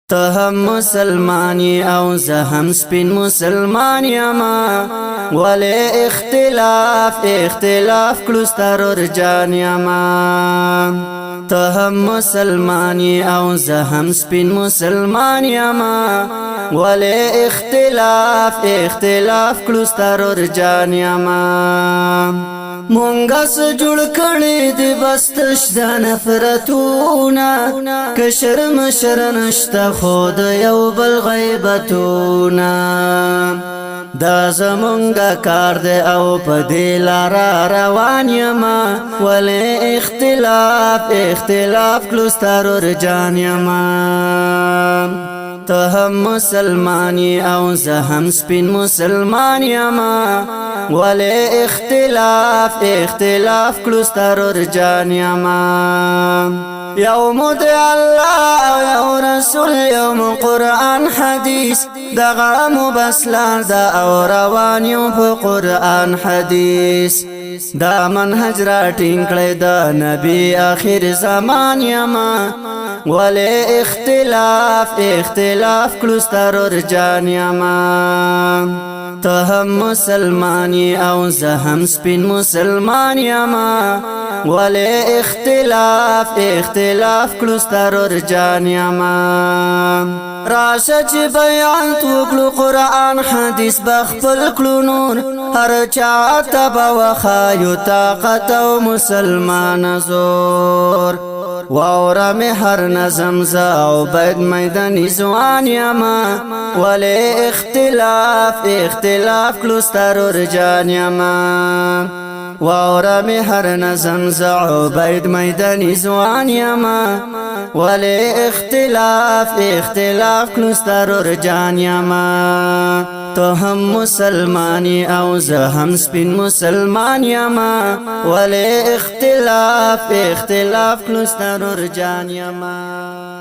ته هم مسلمانی او زه هم سپین مسلمان یما ولی اختلاف کلوستا رجان یما ته هم مسلمانی او زه هم سپین مسلمان یما ولی اختلاف کلوستا رجان یما مونږه س جوړ کړي دی بستش د نفرتونه کشر مشر نشته خود یو بل غیبتونه دا زمونږه کار دی او په دې لاره روان یما ولې اختلاف کلوستا رجان یما ته هم مسلمانی او زه هم سپین مسلمان یما ولی اختلاف کلوستا رجان یما یوم دی الله او یو رسول یوم قرآن حدیث دغه مبسلار دا او روان یو په قرآن حدیث دا منهج را ټینګ کړی دا نبی آخر زمان یما ولی اختلاف کلوستا رجان یما ته هم مسلمانی او زه هم سپین مسلمان یما ولی اختلاف کلوستا رجان یما راشه چې بیان توکلو قرآن حدیث بخپل کلو نور هر چاته بوخایو طاقت او مسلمان زور واورا می هر نظم زا او بید میدانی زوان یما ولی اختلاف کلوستا رجان یما واورا می هر نظم زا او بید میدانی زوان یما ولی اختلاف کلوستا رجان یما ته هم مسلمانی او زه هم سپین مسلمان یما ولی اختلاف کلوستا رجان یما